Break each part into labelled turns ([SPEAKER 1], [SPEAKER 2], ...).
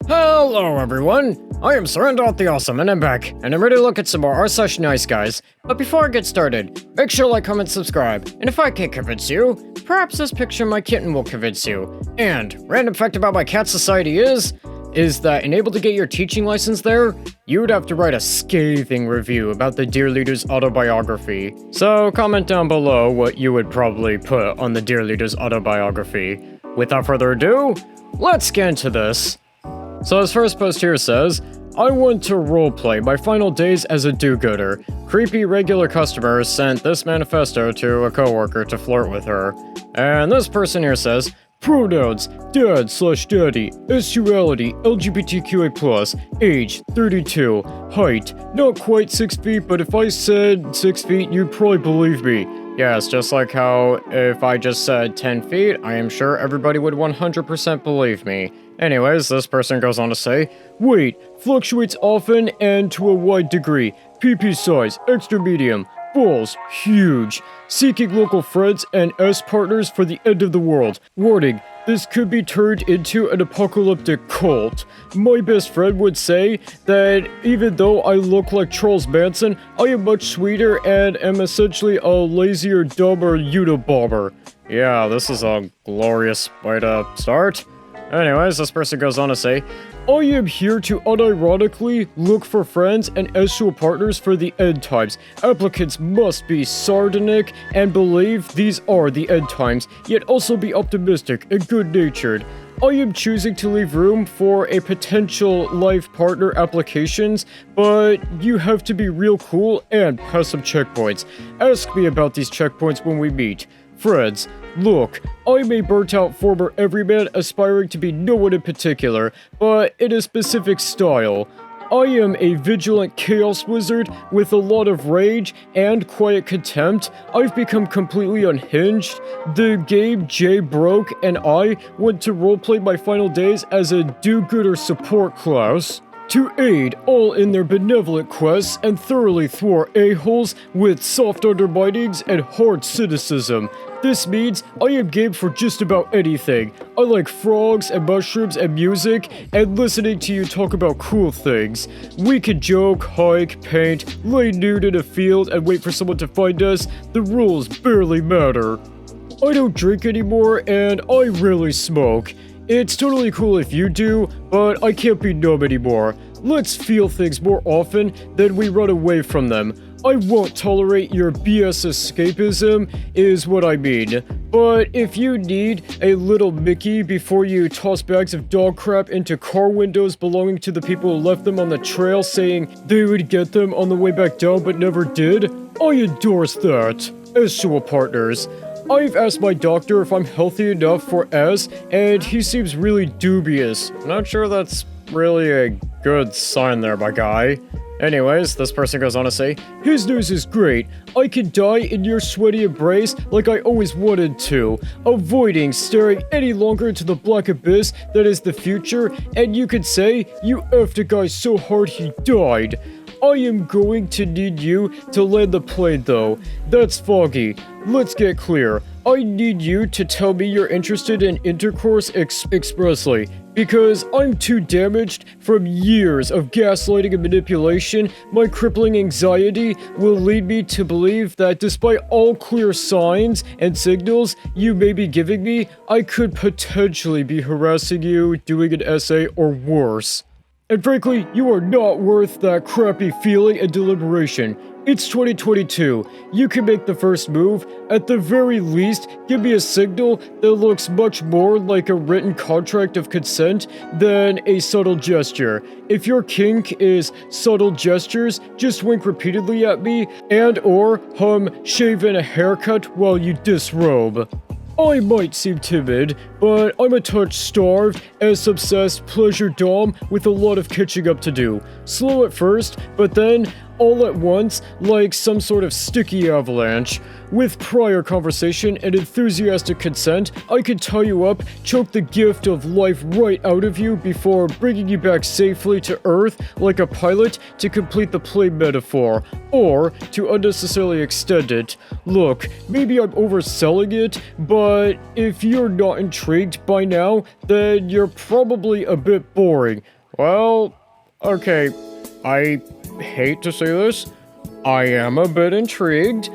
[SPEAKER 1] Hello everyone, I am Surrendot the Awesome and I'm back, and I'm ready to look at some more r/NiceGuys. But before I get started, make sure to like, comment, subscribe, and if I can't convince you, perhaps this picture of my kitten will convince you. And, random fact about my cat society is that in able to get your teaching license there, you would have to write a scathing review about the Dear Leader's autobiography. So comment down below what you would probably put on the Dear Leader's autobiography. Without further ado, let's get into this. So his first post here says, I want to roleplay my final days as a do-gooder. Creepy regular customer sent this manifesto to a coworker to flirt with her. And this person here says, pronouns, dad/daddy, sexuality, LGBTQA+, age, 32, height, not quite 6 feet, but if I said 6 feet, you'd probably believe me. Yes, just like how if I just said 10 feet, I am sure everybody would 100% believe me. Anyways, this person goes on to say, weight, fluctuates often and to a wide degree, PP size, extra medium, balls, huge, seeking local friends and S partners for the end of the world. Warning, this could be turned into an apocalyptic cult. My best friend would say that even though I look like Charles Manson, I am much sweeter and am essentially a lazier, dumber Unabomber. Yeah, this is a glorious way to start. Anyways, this person goes on to say, I am here to unironically look for friends and sexual partners for the end times. Applicants must be sardonic and believe these are the end times, yet also be optimistic and good-natured. I am choosing to leave room for a potential life partner applications, but you have to be real cool and pass some checkpoints. Ask me about these checkpoints when we meet. Friends, look, I'm a burnt-out former everyman aspiring to be no one in particular, but in a specific style. I am a vigilant chaos wizard with a lot of rage and quiet contempt. I've become completely unhinged. The game J broke and I went to roleplay my final days as a do-gooder support class to aid all in their benevolent quests and thoroughly thwart a-holes with soft underminings and hard cynicism. This means I am game for just about anything. I like frogs and mushrooms and music and listening to you talk about cool things. We can joke, hike, paint, lay nude in a field and wait for someone to find us. The rules barely matter. I don't drink anymore and I rarely smoke. It's totally cool if you do, but I can't be numb anymore. Let's feel things more often than we run away from them. I won't tolerate your BS escapism, is what I mean. But if you need a little Mickey before you toss bags of dog crap into car windows belonging to the people who left them on the trail saying they would get them on the way back down but never did, I endorse that. Sexual partners. I've asked my doctor if I'm healthy enough for S, and he seems really dubious. Not sure that's really a good sign there, my guy. Anyways, this person goes on to say, his news is great. I can die in your sweaty embrace like I always wanted to, avoiding staring any longer into the black abyss that is the future, and you could say, you effed a guy so hard he died. I am going to need you to land the plane though. That's foggy. Let's get clear. I need you to tell me you're interested in intercourse expressly, because I'm too damaged from years of gaslighting and manipulation. My crippling anxiety will lead me to believe that despite all clear signs and signals you may be giving me, I could potentially be harassing you, doing an essay, or worse. And frankly, you are not worth that crappy feeling and deliberation. It's 2022. You can make the first move. At the very least, give me a signal that looks much more like a written contract of consent than a subtle gesture. If your kink is subtle gestures, just wink repeatedly at me and/or hum shave in a haircut while you disrobe. I might seem timid, but I'm a touch starved, S-obsessed pleasure dom with a lot of catching up to do. Slow at first, but then all at once, like some sort of sticky avalanche. With prior conversation and enthusiastic consent, I can tie you up, choke the gift of life right out of you before bringing you back safely to Earth like a pilot to complete the plane metaphor, or to unnecessarily extend it. Look, maybe I'm overselling it, but if you're not intrigued by now, then you're probably a bit boring. Well, okay, I hate to say this. I am a bit intrigued,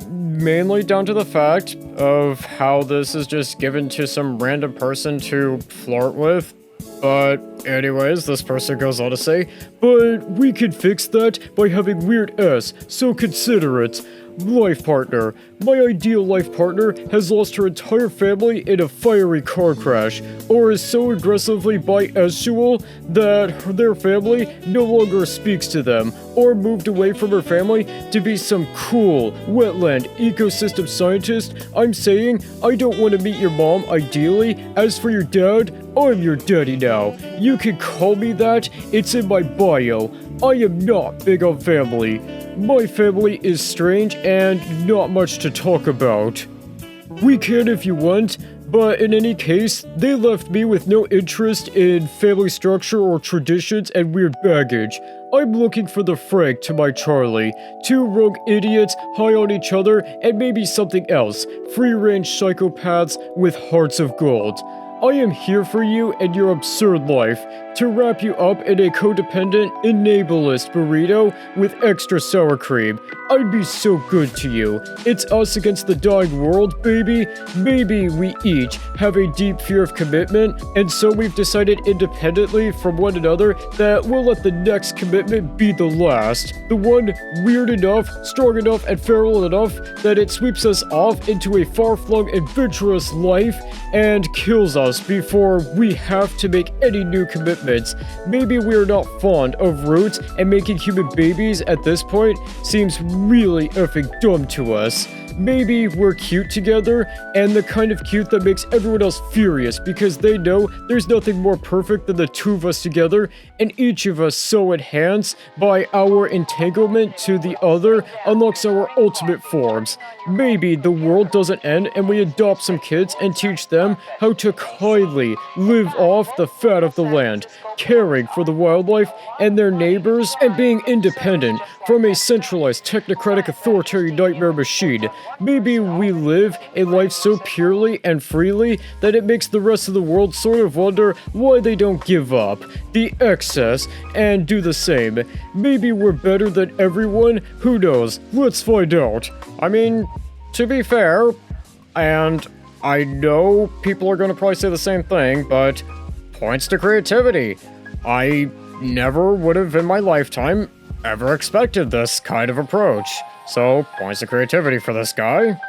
[SPEAKER 1] mainly down to the fact of how this is just given to some random person to flirt with. But anyways, this person goes on to say, but we could fix that by having weird S, so consider it. Life partner. My ideal life partner has lost her entire family in a fiery car crash, or is so aggressively bisexual that their family no longer speaks to them, or moved away from her family to be some cool, wetland, ecosystem scientist. I'm saying, I don't want to meet your mom, ideally. As for your dad, I'm your daddy now. You can call me that, it's in my bio. I am not big on family. My family is strange and not much to talk about. We can if you want, but in any case, they left me with no interest in family structure or traditions and weird baggage. I'm looking for the Frank to my Charlie. Two rogue idiots high on each other and maybe something else. Free-range psychopaths with hearts of gold. I am here for you and your absurd life, to wrap you up in a codependent, enablist burrito with extra sour cream. I'd be so good to you. It's us against the dying world, baby. Maybe we each have a deep fear of commitment, and so we've decided independently from one another that we'll let the next commitment be the last. The one weird enough, strong enough, and feral enough that it sweeps us off into a far-flung, adventurous life and kills us before we have to make any new commitments. Maybe we're not fond of roots, and making human babies at this point seems really effing dumb to us. Maybe we're cute together, and the kind of cute that makes everyone else furious because they know there's nothing more perfect than the two of us together, and each of us so enhanced by our entanglement to the other unlocks our ultimate forms. Maybe the world doesn't end and we adopt some kids and teach them how to kindly live off the fat of the land, caring for the wildlife and their neighbors, and being independent from a centralized, technocratic, authoritarian nightmare machine. Maybe we live a life so purely and freely that it makes the rest of the world sort of wonder why they don't give up the excess and do the same. Maybe we're better than everyone. Who knows? Let's find out. I mean, to be fair, and I know people are going to probably say the same thing, but points to creativity. I never would have in my lifetime ever expected this kind of approach. So, points to creativity for this guy.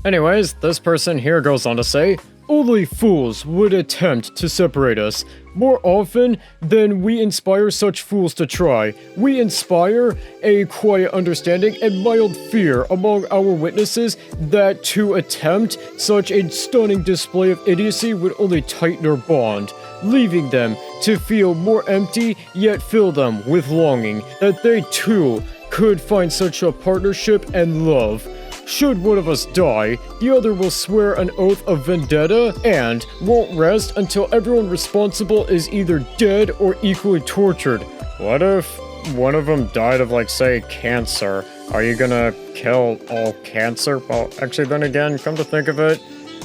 [SPEAKER 1] Anyways, this person here goes on to say, only fools would attempt to separate us. More often than we inspire such fools to try, we inspire a quiet understanding and mild fear among our witnesses that to attempt such a stunning display of idiocy would only tighten our bond, leaving them to feel more empty, yet fill them with longing that they too could find such a partnership and love. Should one of us die, the other will swear an oath of vendetta and won't rest until everyone responsible is either dead or equally tortured. What if one of them died of, like, say, cancer? Are you gonna kill all cancer? Well, actually, then again, come to think of it,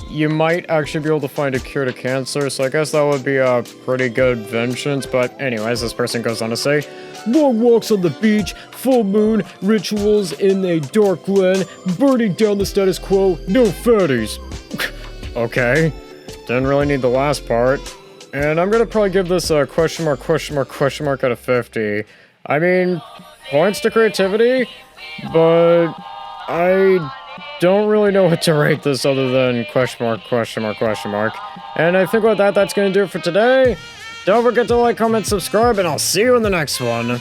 [SPEAKER 1] you might actually be able to find a cure to cancer, so I guess that would be a pretty good vengeance. But anyways, this person goes on to say, long walks on the beach, full moon, rituals in a dark glen, burning down the status quo, no fatties. Okay, didn't really need the last part. And I'm gonna probably give this a question mark out of 50. I mean, points to creativity, but I don't really know what to rate this other than question mark. And I think with that, that's gonna do it for today. Don't forget to like, comment, subscribe, and I'll see you in the next one.